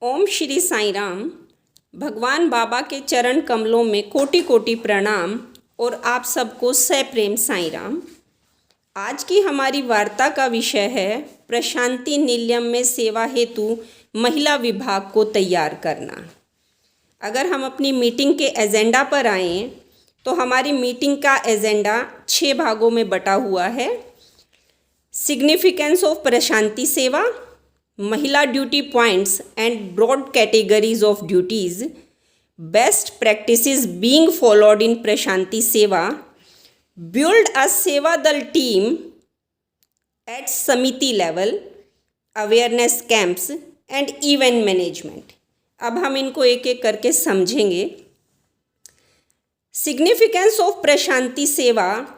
ओम श्री साईं राम। भगवान बाबा के चरण कमलों में कोटि कोटि प्रणाम और आप सबको सप्रेम साईं राम। आज की हमारी वार्ता का विषय है प्रशांति निलयम में सेवा हेतु महिला विभाग को तैयार करना। अगर हम अपनी मीटिंग के एजेंडा पर आएँ तो हमारी मीटिंग का एजेंडा 6 भागों में बटा हुआ है। सिग्निफिकेंस ऑफ प्रशांति सेवा, महिला duty points and broad categories of duties, best practices being followed in Prashanti Seva, build a Seva Dal team at समिति level, awareness camps and event management. अब हम इनको एक एक करके समझेंगे। सिग्निफिकेंस ऑफ प्रशांति सेवा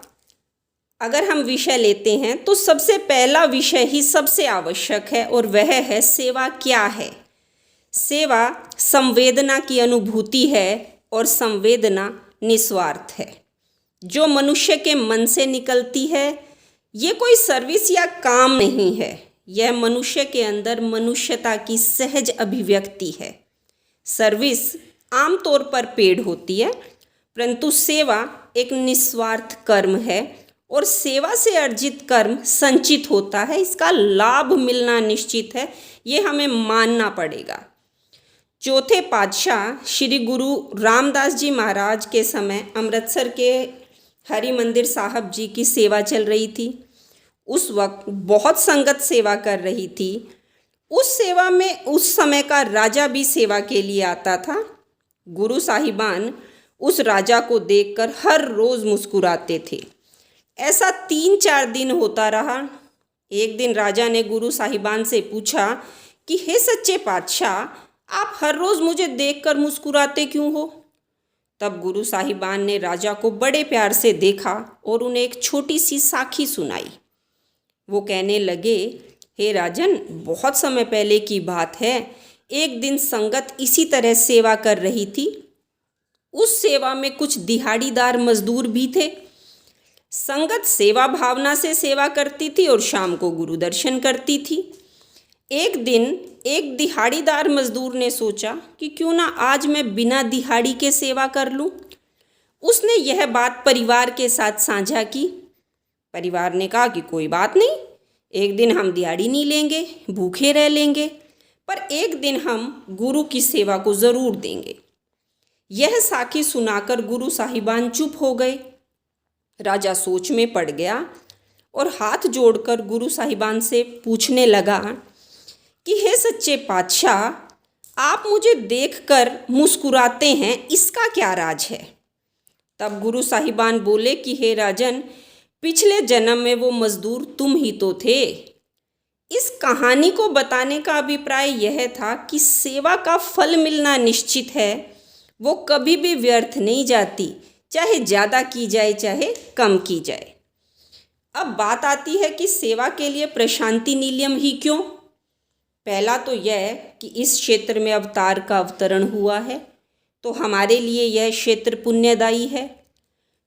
अगर हम विषय लेते हैं तो सबसे पहला विषय ही सबसे आवश्यक है और वह है सेवा क्या है। सेवा संवेदना की अनुभूति है और संवेदना निस्वार्थ है, जो मनुष्य के मन से निकलती है। ये कोई सर्विस या काम नहीं है, यह मनुष्य के अंदर मनुष्यता की सहज अभिव्यक्ति है। सर्विस आमतौर पर पेड होती है, परंतु सेवा एक निस्वार्थ कर्म है और सेवा से अर्जित कर्म संचित होता है। इसका लाभ मिलना निश्चित है, ये हमें मानना पड़ेगा। चौथे पातशाह श्री गुरु रामदास जी महाराज के समय अमृतसर के हरि मंदिर साहब जी की सेवा चल रही थी। उस वक्त बहुत संगत सेवा कर रही थी। उस सेवा में उस समय का राजा भी सेवा के लिए आता था। गुरु साहिबान उस राजा को देखकर हर रोज़ मुस्कुराते थे। ऐसा 3-4 दिन होता रहा। एक दिन राजा ने गुरु साहिबान से पूछा कि हे सच्चे पातशाह, आप हर रोज़ मुझे देखकर मुस्कुराते क्यों हो? तब गुरु साहिबान ने राजा को बड़े प्यार से देखा और उन्हें एक छोटी सी साखी सुनाई। वो कहने लगे, हे राजन, बहुत समय पहले की बात है। एक दिन संगत इसी तरह सेवा कर रही थी। उस सेवा में कुछ दिहाड़ीदार मजदूर भी थे। संगत सेवा भावना से सेवा करती थी और शाम को गुरु दर्शन करती थी। एक दिन एक दिहाड़ीदार मजदूर ने सोचा कि क्यों ना आज मैं बिना दिहाड़ी के सेवा कर लूं। उसने यह बात परिवार के साथ साझा की। परिवार ने कहा कि कोई बात नहीं, एक दिन हम दिहाड़ी नहीं लेंगे, भूखे रह लेंगे, पर एक दिन हम गुरु की सेवा को ज़रूर देंगे। यह साखी सुनाकर गुरु साहिबान चुप हो गए। राजा सोच में पड़ गया और हाथ जोड़कर गुरु साहिबान से पूछने लगा कि हे सच्चे पातशाह, आप मुझे देखकर मुस्कुराते हैं, इसका क्या राज है? तब गुरु साहिबान बोले कि हे राजन, पिछले जन्म में वो मजदूर तुम ही तो थे। इस कहानी को बताने का अभिप्राय यह था कि सेवा का फल मिलना निश्चित है, वो कभी भी व्यर्थ नहीं जाती, चाहे ज़्यादा की जाए चाहे कम की जाए। अब बात आती है कि सेवा के लिए प्रशांति निलयम ही क्यों? पहला तो यह कि इस क्षेत्र में अवतार का अवतरण हुआ है, तो हमारे लिए यह क्षेत्र पुण्यदायी है।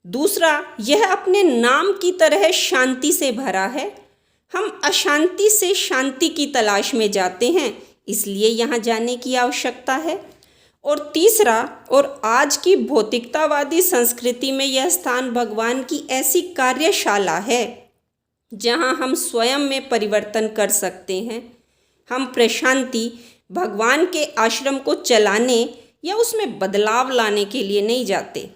दूसरा, यह अपने नाम की तरह शांति से भरा है। हम अशांति से शांति की तलाश में जाते हैं, इसलिए यहाँ जाने की आवश्यकता है। और तीसरा, और आज की भौतिकतावादी संस्कृति में यह स्थान भगवान की ऐसी कार्यशाला है जहाँ हम स्वयं में परिवर्तन कर सकते हैं। हम प्रशांति भगवान के आश्रम को चलाने या उसमें बदलाव लाने के लिए नहीं जाते,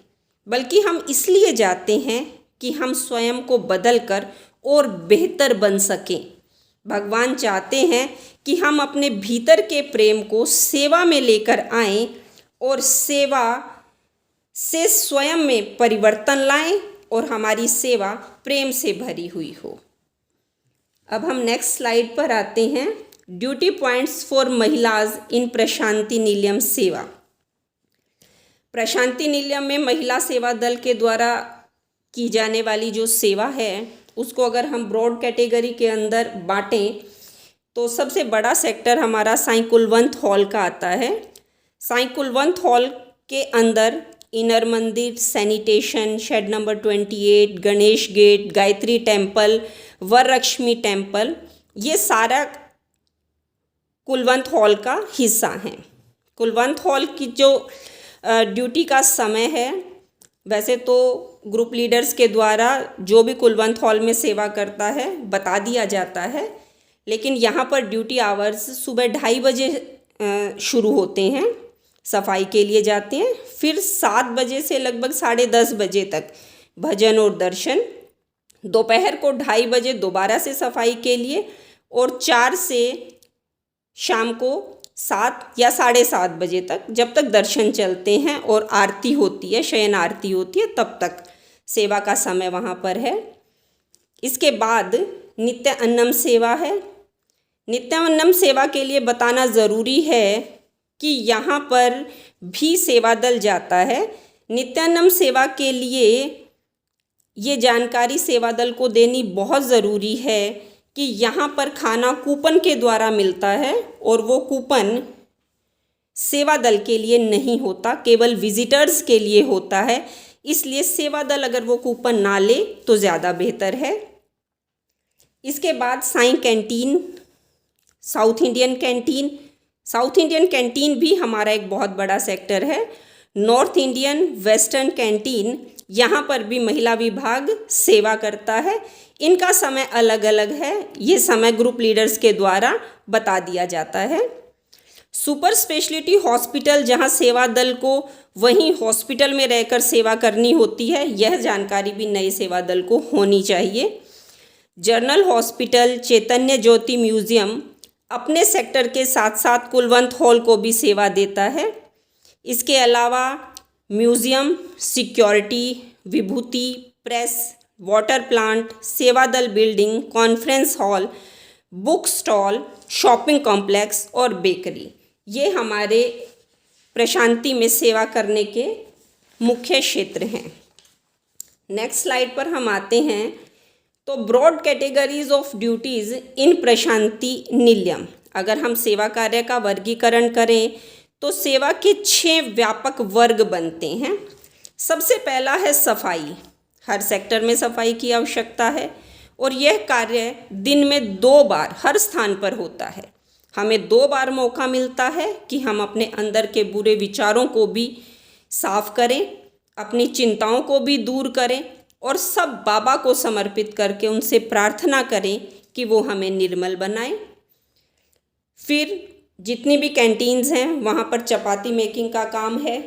बल्कि हम इसलिए जाते हैं कि हम स्वयं को बदलकर और बेहतर बन सकें। भगवान चाहते हैं कि हम अपने भीतर के प्रेम को सेवा में लेकर आएं और सेवा से स्वयं में परिवर्तन लाएं और हमारी सेवा प्रेम से भरी हुई हो। अब हम नेक्स्ट स्लाइड पर आते हैं। ड्यूटी पॉइंट्स फॉर महिलाज इन प्रशांति निलयम सेवा। प्रशांति निलयम में महिला सेवा दल के द्वारा की जाने वाली जो सेवा है, उसको अगर हम ब्रॉड कैटेगरी के अंदर बांटें तो सबसे बड़ा सेक्टर हमारा साईं कुलवंत हॉल का आता है। साईं कुलवंत हॉल के अंदर इनर मंदिर, sanitation, shed number 28, Ganesh gate, Gayatri temple, Varalakshmi temple, ये सारा कुलवंत हॉल का हिस्सा हैं। कुलवंत हॉल की जो ड्यूटी का समय है, वैसे तो ग्रुप लीडर्स के द्वारा जो भी कुलवंत हॉल में सेवा करता है बता दिया जाता है, लेकिन यहाँ पर ड्यूटी आवर्स सुबह 2:30 बजे शुरू होते हैं, सफाई के लिए जाते हैं, फिर 7 बजे से लगभग 10:30 बजे तक भजन और दर्शन, दोपहर को 2:30 बजे दोबारा से सफाई के लिए, और 4 से शाम को 7 या 7:30 बजे तक, जब तक दर्शन चलते हैं और आरती होती है, शयन आरती होती है, तब तक सेवा का समय वहाँ पर है। इसके बाद नित्य अन्नम सेवा है। नित्य अन्नम सेवा के लिए बताना ज़रूरी है कि यहाँ पर भी सेवा दल जाता है। नित्यान्नम सेवा के लिए ये जानकारी सेवा दल को देनी बहुत ज़रूरी है कि यहाँ पर खाना कूपन के द्वारा मिलता है और वो कूपन सेवा दल के लिए नहीं होता, केवल विजिटर्स के लिए होता है। इसलिए सेवा दल अगर वो कूपन ना ले तो ज़्यादा बेहतर है। इसके बाद Sai canteen, south Indian canteen. South Indian canteen भी हमारा एक बहुत बड़ा सेक्टर है। नॉर्थ इंडियन वेस्टर्न कैंटीन, यहाँ पर भी महिला विभाग सेवा करता है। इनका समय अलग अलग है, ये समय ग्रुप लीडर्स के द्वारा बता दिया जाता है। सुपर स्पेशलिटी हॉस्पिटल, जहाँ सेवा दल को वहीं हॉस्पिटल में रहकर सेवा करनी होती है, यह जानकारी भी नए सेवा दल को होनी चाहिए। जनरल हॉस्पिटल, चैतन्य ज्योति म्यूज़ियम अपने सेक्टर के साथ साथ कुलवंत हॉल को भी सेवा देता है। इसके अलावा म्यूज़ियम, सिक्योरिटी, विभूति, प्रेस, वाटर प्लांट, सेवा दल building, conference hall, book stall, shopping complex और बेकरी, ये हमारे प्रशांति में सेवा करने के मुख्य क्षेत्र हैं। नेक्स्ट स्लाइड पर हम आते हैं। तो ब्रॉड कैटेगरीज ऑफ ड्यूटीज़ इन प्रशांति निलयम, अगर हम सेवा कार्य का वर्गीकरण करें तो सेवा के 6 व्यापक वर्ग बनते हैं। सबसे पहला है सफाई। हर सेक्टर में सफाई की आवश्यकता है और यह कार्य दिन में 2 बार हर स्थान पर होता है। हमें 2 बार मौका मिलता है कि हम अपने अंदर के बुरे विचारों को भी साफ करें, अपनी चिंताओं को भी दूर करें और सब बाबा को समर्पित करके उनसे प्रार्थना करें कि वो हमें निर्मल बनाएं। फिर जितनी भी कैंटीन्स हैं वहाँ पर चपाती मेकिंग का काम है।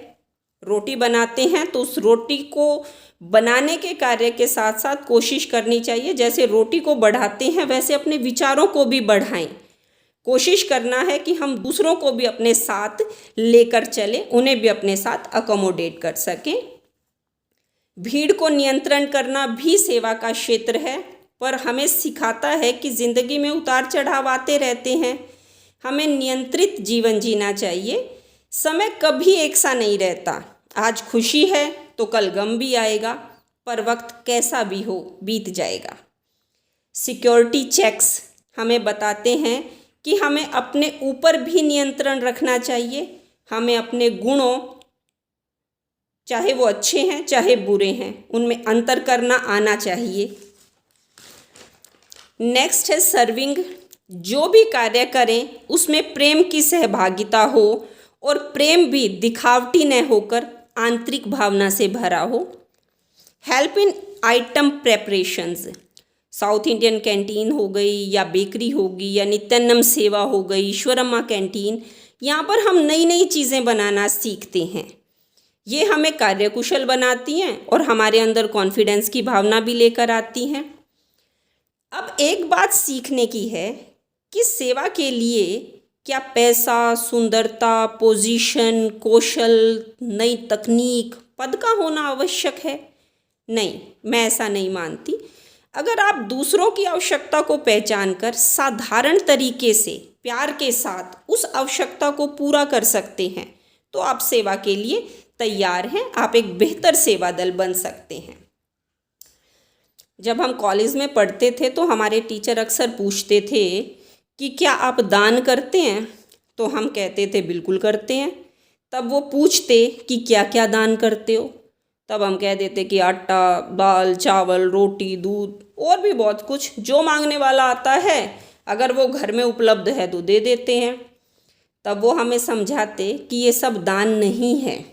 रोटी बनाते हैं तो उस रोटी को बनाने के कार्य के साथ साथ कोशिश करनी चाहिए, जैसे रोटी को बढ़ाते हैं वैसे अपने विचारों को भी बढ़ाएं। कोशिश करना है कि हम दूसरों को भी अपने साथ लेकर चलें, उन्हें भी अपने साथ अकोमोडेट कर सकें। भीड़ को नियंत्रण करना भी सेवा का क्षेत्र है, पर हमें सिखाता है कि ज़िंदगी में उतार चढ़ाव आते रहते हैं, हमें नियंत्रित जीवन जीना चाहिए। समय कभी एक सा नहीं रहता, आज खुशी है तो कल गम भी आएगा, पर वक्त कैसा भी हो बीत जाएगा। सिक्योरिटी चेक्स हमें बताते हैं कि हमें अपने ऊपर भी नियंत्रण रखना चाहिए। हमें अपने गुणों, चाहे वो अच्छे हैं चाहे बुरे हैं, उनमें अंतर करना आना चाहिए। नेक्स्ट है सर्विंग। जो भी कार्य करें उसमें प्रेम की सहभागिता हो और प्रेम भी दिखावटी न होकर आंतरिक भावना से भरा हो। Help in item preparations, south Indian canteen हो गई या बेकरी होगी या नित्यान्नम सेवा हो गई, ईश्वरम्मा कैंटीन, यहाँ पर हम नई नई चीज़ें बनाना सीखते हैं। ये हमें कार्यकुशल बनाती हैं और हमारे अंदर कॉन्फिडेंस की भावना भी लेकर आती हैं। अब एक बात सीखने की है कि सेवा के लिए क्या पैसा, सुंदरता, पोजीशन, कौशल, नई तकनीक, पद का होना आवश्यक है? नहीं, मैं ऐसा नहीं मानती। अगर आप दूसरों की आवश्यकता को पहचान कर साधारण तरीके से प्यार के साथ उस आवश्यकता को पूरा कर सकते हैं तो आप सेवा के लिए तैयार हैं, आप एक बेहतर सेवा दल बन सकते हैं। जब हम कॉलेज में पढ़ते थे तो हमारे टीचर अक्सर पूछते थे कि क्या आप दान करते हैं? तो हम कहते थे बिल्कुल करते हैं। तब वो पूछते कि क्या क्या दान करते हो? तब हम कह देते कि आटा, दाल, चावल, रोटी, दूध और भी बहुत कुछ, जो मांगने वाला आता है अगर वो घर में उपलब्ध है तो दे देते हैं। तब वो हमें समझाते कि ये सब दान नहीं है,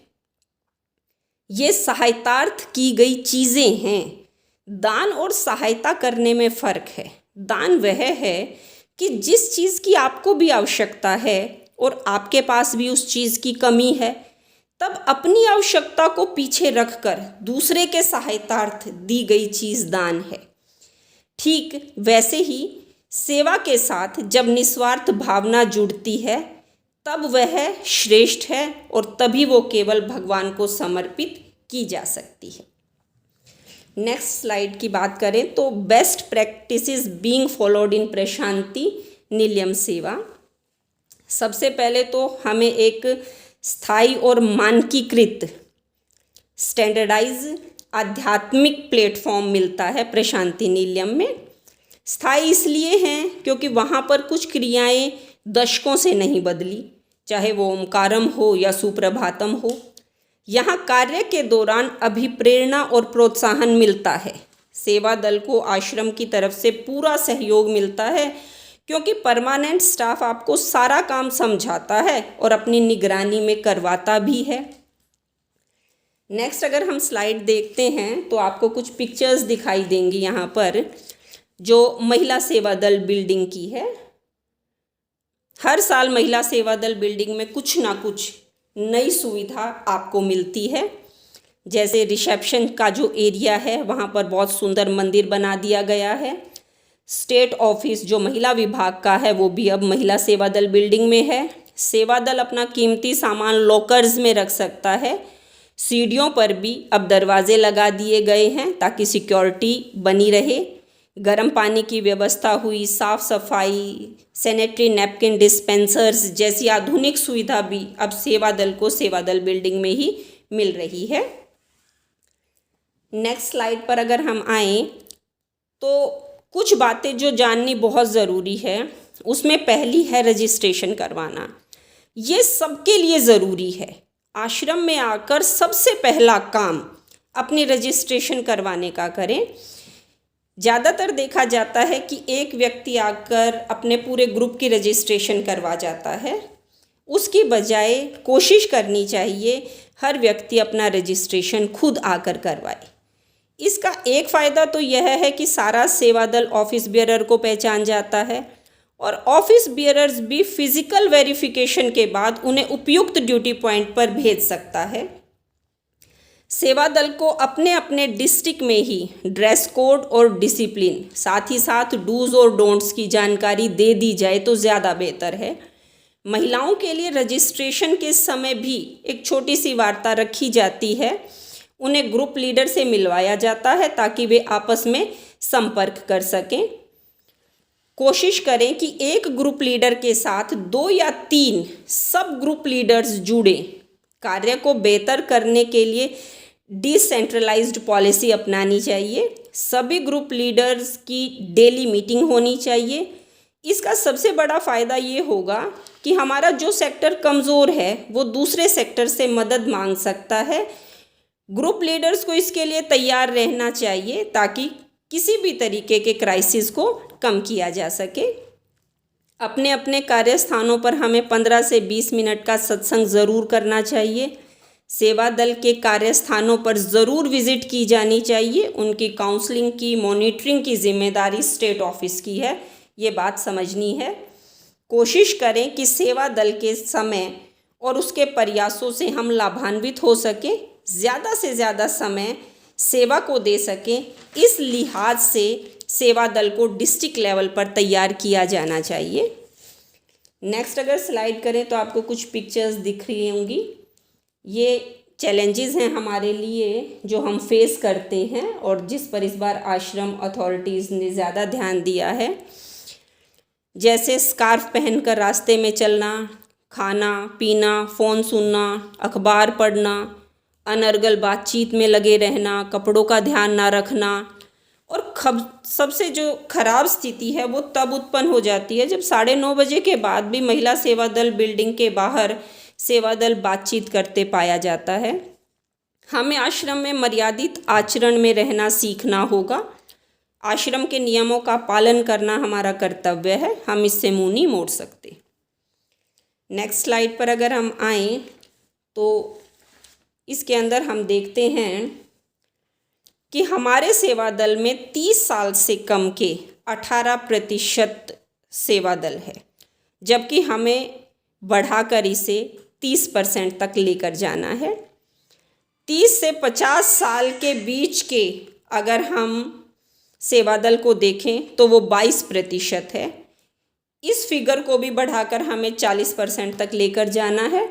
ये सहायतार्थ की गई चीज़ें हैं। दान और सहायता करने में फ़र्क है। दान वह है कि जिस चीज़ की आपको भी आवश्यकता है और आपके पास भी उस चीज़ की कमी है, तब अपनी आवश्यकता को पीछे रखकर दूसरे के सहायतार्थ दी गई चीज़ दान है। ठीक वैसे ही सेवा के साथ जब निस्वार्थ भावना जुड़ती है तब वह श्रेष्ठ है और तभी वो केवल भगवान को समर्पित की जा सकती है। नेक्स्ट स्लाइड की बात करें तो best practices being followed in Prashanti Nilayam सेवा। सबसे पहले तो हमें एक स्थायी और मानकीकृत स्टैंडर्डाइज आध्यात्मिक प्लेटफॉर्म मिलता है प्रशांति निलयम में। स्थायी इसलिए हैं क्योंकि वहाँ पर कुछ क्रियाएं दशकों से नहीं बदली, चाहे वो ओमकारम हो या सुप्रभातम हो। यहाँ कार्य के दौरान अभिप्रेरणा और प्रोत्साहन मिलता है। सेवा दल को आश्रम की तरफ से पूरा सहयोग मिलता है क्योंकि परमानेंट स्टाफ आपको सारा काम समझाता है और अपनी निगरानी में करवाता भी है। नेक्स्ट अगर हम स्लाइड देखते हैं तो आपको कुछ पिक्चर्स दिखाई देंगी यहाँ पर, जो महिला सेवा दल बिल्डिंग की है। हर साल महिला सेवा दल बिल्डिंग में कुछ ना कुछ नई सुविधा आपको मिलती है। जैसे रिसेप्शन का जो एरिया है वहाँ पर बहुत सुंदर मंदिर बना दिया गया है। स्टेट ऑफिस जो महिला विभाग का है वो भी अब महिला सेवा दल बिल्डिंग में है। सेवा दल अपना कीमती सामान लॉकर्स में रख सकता है। सीढ़ियों पर भी अब दरवाजे लगा दिए गए हैं ताकि सिक्योरिटी बनी रहे। गर्म पानी की व्यवस्था हुई, साफ सफाई, सैनिटरी नैपकिन डिस्पेंसर्स जैसी आधुनिक सुविधा भी अब सेवा दल को सेवा दल बिल्डिंग में ही मिल रही है। नेक्स्ट स्लाइड पर अगर हम आएँ तो कुछ बातें जो जाननी बहुत ज़रूरी है, उसमें पहली है रजिस्ट्रेशन करवाना। ये सबके लिए ज़रूरी है। आश्रम में आकर सबसे पहला काम अपनी रजिस्ट्रेशन करवाने का करें। ज़्यादातर देखा जाता है कि एक व्यक्ति आकर अपने पूरे ग्रुप की रजिस्ट्रेशन करवा जाता है। उसकी बजाय कोशिश करनी चाहिए हर व्यक्ति अपना रजिस्ट्रेशन खुद आकर करवाए। इसका एक फ़ायदा तो यह है कि सारा सेवा दल ऑफिस बियरर को पहचान जाता है और ऑफिस बियरर्स भी फिजिकल वेरिफिकेशन के बाद उन्हें उपयुक्त ड्यूटी पॉइंट पर भेज सकता है। सेवा दल को अपने अपने डिस्ट्रिक्ट में ही ड्रेस कोड और डिसिप्लिन, साथ ही साथ डूज और डोंट्स की जानकारी दे दी जाए तो ज़्यादा बेहतर है। महिलाओं के लिए रजिस्ट्रेशन के समय भी एक छोटी सी वार्ता रखी जाती है। उन्हें ग्रुप लीडर से मिलवाया जाता है ताकि वे आपस में संपर्क कर सकें। कोशिश करें कि एक ग्रुप लीडर के साथ 2 या 3 सब ग्रुप लीडर्स जुड़े। कार्य को बेहतर करने के लिए डिसेंट्रलाइज्ड पॉलिसी अपनानी चाहिए। सभी ग्रुप लीडर्स की डेली मीटिंग होनी चाहिए। इसका सबसे बड़ा फ़ायदा ये होगा कि हमारा जो सेक्टर कमज़ोर है वो दूसरे सेक्टर से मदद मांग सकता है। ग्रुप लीडर्स को इसके लिए तैयार रहना चाहिए ताकि किसी भी तरीके के क्राइसिस को कम किया जा सके। अपने अपने कार्यस्थानों पर हमें 15 से 20 मिनट का सत्संग ज़रूर करना चाहिए। सेवा दल के कार्यस्थानों पर ज़रूर विज़िट की जानी चाहिए। उनकी काउंसलिंग की, मॉनिटरिंग की जिम्मेदारी स्टेट ऑफिस की है, ये बात समझनी है। कोशिश करें कि सेवा दल के समय और उसके प्रयासों से हम लाभान्वित हो सकें, ज़्यादा से ज़्यादा समय सेवा को दे सकें। इस लिहाज से सेवा दल को डिस्ट्रिक्ट लेवल पर तैयार किया जाना चाहिए। नेक्स्ट अगर स्लाइड करें तो आपको कुछ पिक्चर्स दिख रही होंगी। ये चैलेंजेस हैं हमारे लिए जो हम फेस करते हैं और जिस पर इस बार आश्रम अथॉरिटीज़ ने ज़्यादा ध्यान दिया है। जैसे स्कार्फ पहनकर रास्ते में चलना, खाना पीना, फ़ोन सुनना, अखबार पढ़ना, अनर्गल बातचीत में लगे रहना, कपड़ों का ध्यान ना रखना। और सबसे जो खराब स्थिति है वो तब उत्पन्न हो जाती है जब 9:30 बजे के बाद भी महिला सेवा दल बिल्डिंग के बाहर सेवा दल बातचीत करते पाया जाता है। हमें आश्रम में मर्यादित आचरण में रहना सीखना होगा। आश्रम के नियमों का पालन करना हमारा कर्तव्य है, हम इससे मुंह नहीं मोड़ सकते। नेक्स्ट स्लाइड पर अगर हम आएँ तो इसके अंदर हम देखते हैं कि हमारे सेवा दल में 30 साल से कम के 18% सेवा दल है, जबकि हमें बढ़ाकर इसे 30% तक लेकर जाना है। 30 से 50 साल के बीच के अगर हम सेवा दल को देखें तो वो 22% है। इस फिगर को भी बढ़ाकर हमें 40% तक लेकर जाना है।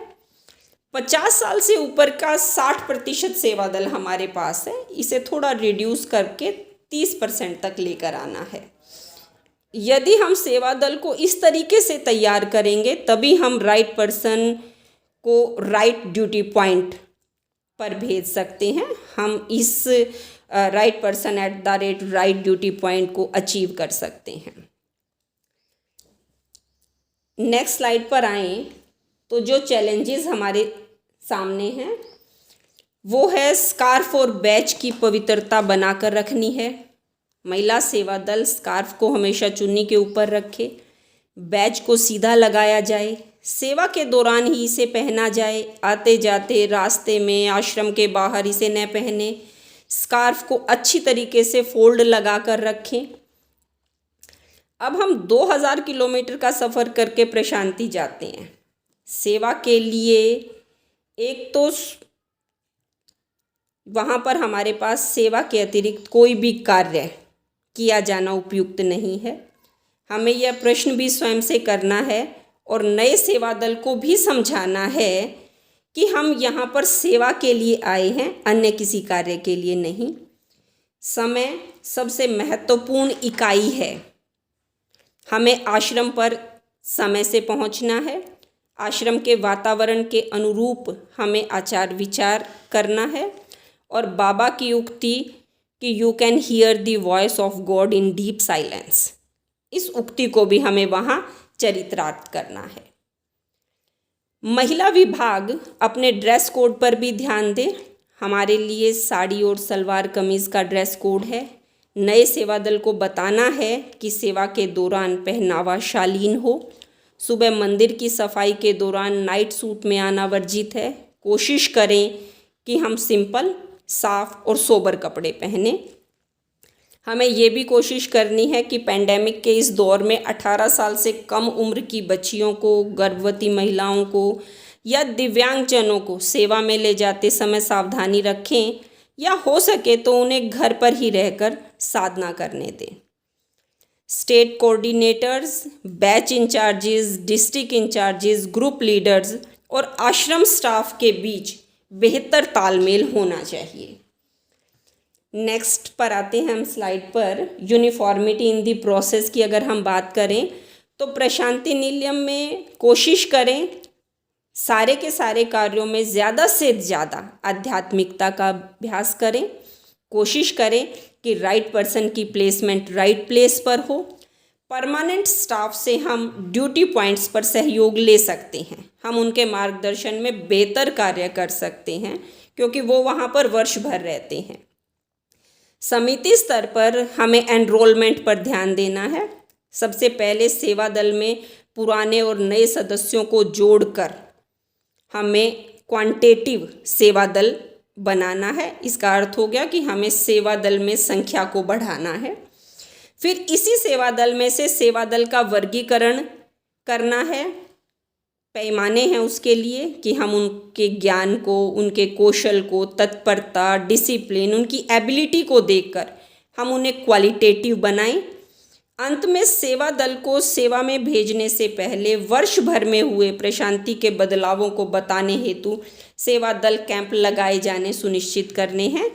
50 साल से ऊपर का 60% सेवा दल हमारे पास है, इसे थोड़ा रिड्यूस करके 30% तक लेकर आना है। यदि हम सेवा दल को इस तरीके से तैयार करेंगे तभी हम राइट पर्सन को राइट ड्यूटी पॉइंट पर भेज सकते हैं। हम इस right person at the rate right duty point को अचीव कर सकते हैं। नेक्स्ट स्लाइड पर आएँ तो जो चैलेंजेस हमारे सामने हैं वो है स्कार्फ और बैच की पवित्रता बनाकर रखनी है। महिला सेवा दल स्कार्फ को हमेशा चुन्नी के ऊपर रखे, बैच को सीधा लगाया जाए, सेवा के दौरान ही इसे पहना जाए, आते जाते रास्ते में आश्रम के बाहर इसे न पहने, स्कार्फ को अच्छी तरीके से फोल्ड लगा कर रखें। अब हम 2000 किलोमीटर का सफ़र करके प्रशांति जाते हैं सेवा के लिए। एक तो वहाँ पर हमारे पास सेवा के अतिरिक्त कोई भी कार्य किया जाना उपयुक्त नहीं है। हमें यह प्रश्न भी स्वयं से करना है और नए सेवा दल को भी समझाना है कि हम यहाँ पर सेवा के लिए आए हैं, अन्य किसी कार्य के लिए नहीं। समय सबसे महत्वपूर्ण इकाई है। हमें आश्रम पर समय से पहुँचना है। आश्रम के वातावरण के अनुरूप हमें आचार विचार करना है और बाबा की उक्ति कि you can hear the voice of God in deep silence, इस उक्ति को भी हमें वहाँ चरितार्थ करना है। महिला विभाग अपने ड्रेस कोड पर भी ध्यान दे। हमारे लिए साड़ी और सलवार कमीज़ का ड्रेस कोड है। नए सेवा दल को बताना है कि सेवा के दौरान पहनावा शालीन हो। सुबह मंदिर की सफाई के दौरान नाइट सूट में आना वर्जित है। कोशिश करें कि हम सिंपल, साफ और सोबर कपड़े पहने। हमें ये भी कोशिश करनी है कि पेंडेमिक के इस दौर में 18 साल से कम उम्र की बच्चियों को, गर्भवती महिलाओं को या दिव्यांगजनों को सेवा में ले जाते समय सावधानी रखें या हो सके तो उन्हें घर पर ही रहकर साधना करने दें। State coordinators, batch incharges, district incharges, group leaders और आश्रम स्टाफ के बीच बेहतर तालमेल होना चाहिए। नेक्स्ट पर आते हैं हम स्लाइड पर। यूनिफॉर्मिटी इन दी प्रोसेस की अगर हम बात करें तो प्रशांति निलयम में कोशिश करें सारे के सारे कार्यों में ज़्यादा से ज़्यादा आध्यात्मिकता का अभ्यास करें। कोशिश करें कि राइट पर्सन की प्लेसमेंट राइट प्लेस पर हो। परमानेंट स्टाफ से हम ड्यूटी पॉइंट्स पर सहयोग ले सकते हैं। हम उनके मार्गदर्शन में बेहतर कार्य कर सकते हैं क्योंकि वो वहाँ पर वर्ष भर रहते हैं। समिति स्तर पर हमें एनरोलमेंट पर ध्यान देना है। सबसे पहले सेवा दल में पुराने और नए सदस्यों को जोड़कर हमें क्वांटिटेटिव सेवा दल बनाना है। इसका अर्थ हो गया कि हमें सेवा दल में संख्या को बढ़ाना है। फिर इसी सेवा दल में से सेवा दल का वर्गीकरण करना है। पैमाने हैं उसके लिए कि हम उनके ज्ञान को, उनके कौशल को, तत्परता, डिसिप्लिन, उनकी एबिलिटी को देखकर हम उन्हें क्वालिटेटिव बनाएं। अंत में सेवा दल को सेवा में भेजने से पहले वर्ष भर में हुए प्रशांति के बदलावों को बताने हेतु सेवा दल कैंप लगाए जाने सुनिश्चित करने हैं।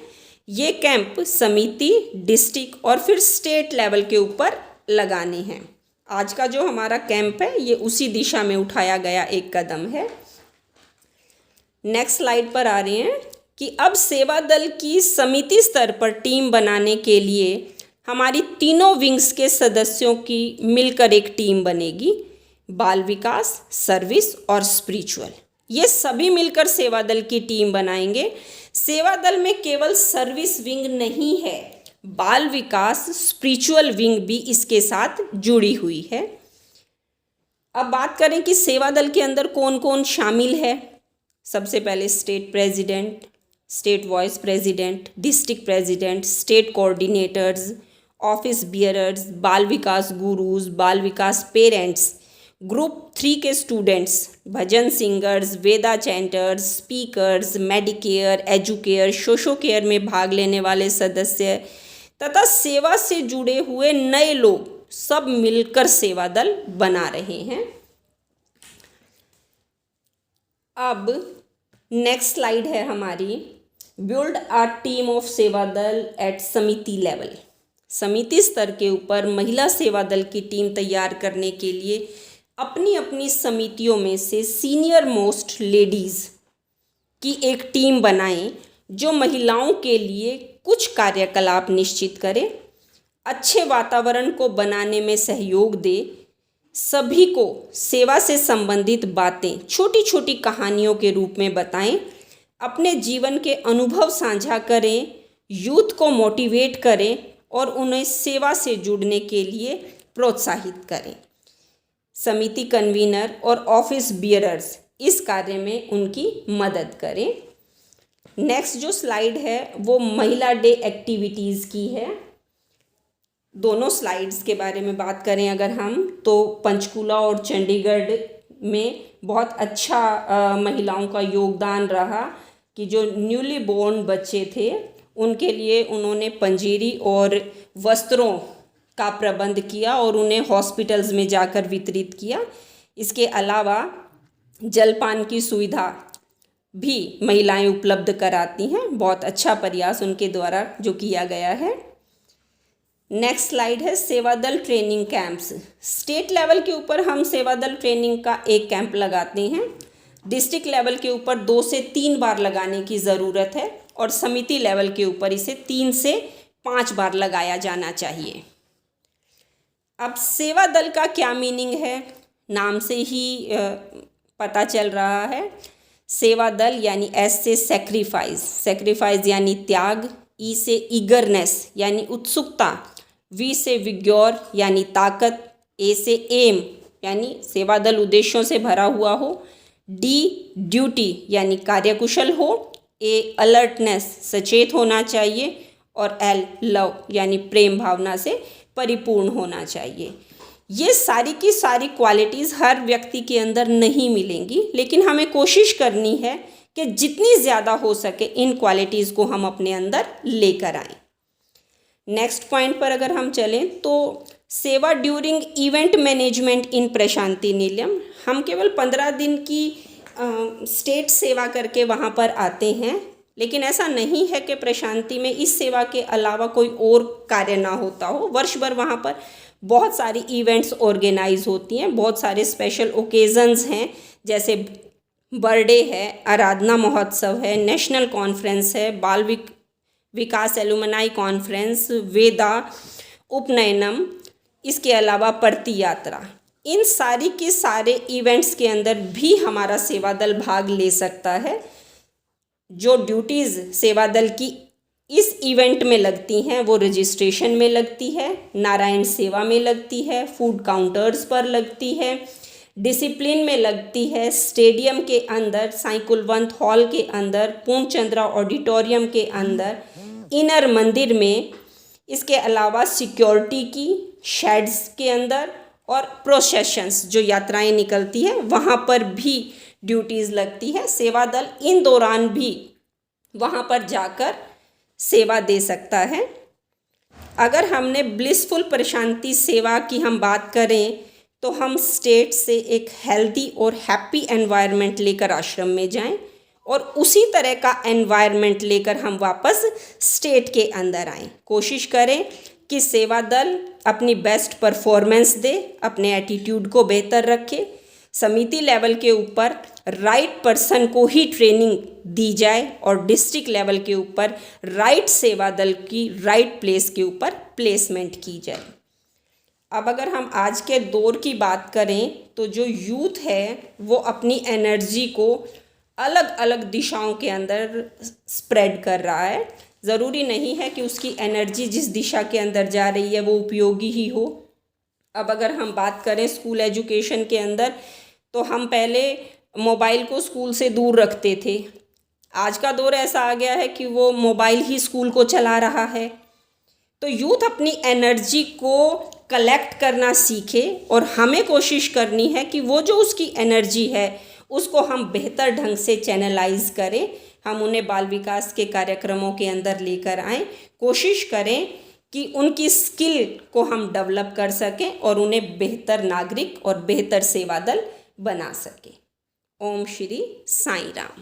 ये कैंप समिति, डिस्ट्रिक्ट और फिर स्टेट लेवल के ऊपर लगाने हैं। आज का जो हमारा कैंप है ये उसी दिशा में उठाया गया एक कदम है। नेक्स्ट स्लाइड पर आ रहे हैं कि अब सेवा दल की समिति स्तर पर टीम बनाने के लिए हमारी तीनों विंग्स के सदस्यों की मिलकर एक टीम बनेगी। बाल विकास, सर्विस और स्पिरिचुअल, ये सभी मिलकर सेवा दल की टीम बनाएंगे। सेवा दल में केवल सर्विस विंग नहीं है, बाल विकास, स्पिरिचुअल विंग भी इसके साथ जुड़ी हुई है। अब बात करें कि सेवा दल के अंदर कौन कौन शामिल है। सबसे पहले state president, state vice president, district president, state coordinators, office bearers, Bal Vikas gurus, Bal Vikas parents, group 3 के students, bhajan singers, Veda chanters, speakers, medicare, educare, socio care में भाग लेने वाले सदस्य तथा सेवा से जुड़े हुए नए लोग सब मिलकर सेवा दल बना रहे हैं। अब नेक्स्ट स्लाइड है हमारी, बिल्ड अ टीम ऑफ सेवा दल एट समिति लेवल। समिति स्तर के ऊपर महिला सेवा दल की टीम तैयार करने के लिए अपनी अपनी समितियों में से सीनियर मोस्ट लेडीज़ की एक टीम बनाएं जो महिलाओं के लिए कुछ कार्यकलाप निश्चित करे, अच्छे वातावरण को बनाने में सहयोग दे, सभी को सेवा से संबंधित बातें छोटी छोटी कहानियों के रूप में बताएं, अपने जीवन के अनुभव साझा करें, यूथ को मोटिवेट करें और उन्हें सेवा से जुड़ने के लिए प्रोत्साहित करें। समिति कन्वीनर और ऑफिस बियरर्स इस कार्य में उनकी मदद करें। नेक्स्ट जो स्लाइड है वो महिला डे एक्टिविटीज़ की है। दोनों स्लाइड्स के बारे में बात करें अगर हम, तो पंचकूला और चंडीगढ़ में बहुत अच्छा महिलाओं का योगदान रहा कि जो न्यूली बोर्न बच्चे थे उनके लिए उन्होंने पंजीरी और वस्त्रों का प्रबंध किया और उन्हें हॉस्पिटल्स में जाकर वितरित किया। इसके अलावा जलपान की सुविधा भी महिलाएं उपलब्ध कराती हैं। बहुत अच्छा प्रयास उनके द्वारा जो किया गया है। नेक्स्ट स्लाइड है सेवा दल ट्रेनिंग कैंप्स। स्टेट लेवल के ऊपर हम सेवा दल ट्रेनिंग का एक कैंप लगाते हैं। डिस्ट्रिक्ट लेवल के ऊपर 2 से 3 बार लगाने की ज़रूरत है और समिति लेवल के ऊपर इसे 3 से 5 बार लगाया जाना चाहिए। अब सेवा दल का क्या मीनिंग है, नाम से ही पता चल रहा है। सेवा दल यानी एस से सेक्रीफाइस, सेक्रीफाइस यानी त्याग, ई से ईगरनेस यानी उत्सुकता, वी से विग्योर यानी ताकत, ए से एम यानी सेवा दल उद्देश्यों से भरा हुआ हो, डी ड्यूटी यानी कार्यकुशल हो, ए अलर्टनेस सचेत होना चाहिए और एल लव यानी प्रेम भावना से परिपूर्ण होना चाहिए। ये सारी की सारी क्वालिटीज़ हर व्यक्ति के अंदर नहीं मिलेंगी, लेकिन हमें कोशिश करनी है कि जितनी ज़्यादा हो सके इन क्वालिटीज़ को हम अपने अंदर लेकर आएं। नेक्स्ट पॉइंट पर अगर हम चलें तो सेवा ड्यूरिंग इवेंट मैनेजमेंट इन प्रशांति निलयम। हम केवल 15 दिन की स्टेट सेवा करके वहाँ पर आते हैं, लेकिन ऐसा नहीं है कि प्रशांति में इस सेवा के अलावा कोई और कार्य ना होता हो। वर्ष भर वहाँ पर बहुत सारी इवेंट्स ऑर्गेनाइज होती हैं, बहुत सारे स्पेशल ओकेज़न्स हैं, जैसे बर्थडे है, आराधना महोत्सव है, नेशनल कॉन्फ्रेंस है, बाल विकास एलुमनाई कॉन्फ्रेंस, वेदा उपनयनम, इसके अलावा प्रति यात्रा। इन सारी के सारे इवेंट्स के अंदर भी हमारा सेवा दल भाग ले सकता है। जो ड्यूटीज़ सेवा दल की इस इवेंट में लगती हैं वो रजिस्ट्रेशन में लगती है, नारायण सेवा में लगती है, फूड काउंटर्स पर लगती है, डिसिप्लिन में लगती है, स्टेडियम के अंदर, साईं कुलवंत हॉल के अंदर, पूर्णचंद्रा ऑडिटोरियम के अंदर, इनर मंदिर में, इसके अलावा सिक्योरिटी की शेड्स के अंदर और प्रोसेशंस जो यात्राएं निकलती हैं वहाँ पर भी ड्यूटीज़ लगती है। सेवा दल इन दौरान भी वहाँ पर जाकर सेवा दे सकता है। अगर हमने ब्लिसफुल प्रशांति सेवा की हम बात करें तो हम स्टेट से एक हेल्दी और हैप्पी एनवायरनमेंट लेकर आश्रम में जाएं और उसी तरह का एनवायरनमेंट लेकर हम वापस स्टेट के अंदर आएं। कोशिश करें कि सेवा दल अपनी बेस्ट परफॉर्मेंस दे, अपने एटीट्यूड को बेहतर रखे, समिति लेवल के ऊपर राइट पर्सन को ही ट्रेनिंग दी जाए और डिस्ट्रिक्ट लेवल के ऊपर राइट सेवा दल की राइट प्लेस के ऊपर प्लेसमेंट की जाए। अब अगर हम आज के दौर की बात करें तो जो यूथ है वो अपनी एनर्जी को अलग अलग दिशाओं के अंदर स्प्रेड कर रहा है। ज़रूरी नहीं है कि उसकी एनर्जी जिस दिशा के अंदर जा रही है वो उपयोगी ही हो। अब अगर हम बात करें स्कूल एजुकेशन के अंदर, तो हम पहले मोबाइल को स्कूल से दूर रखते थे। आज का दौर ऐसा आ गया है कि वो मोबाइल ही स्कूल को चला रहा है। तो यूथ अपनी एनर्जी को कलेक्ट करना सीखे और हमें कोशिश करनी है कि वो जो उसकी एनर्जी है उसको हम बेहतर ढंग से चैनलाइज करें। हम उन्हें बाल विकास के कार्यक्रमों के अंदर लेकर आएँ, कोशिश करें कि उनकी स्किल को हम डेवलप कर सकें और उन्हें बेहतर नागरिक और बेहतर सेवादल बना सकें। ओम श्री साईं राम।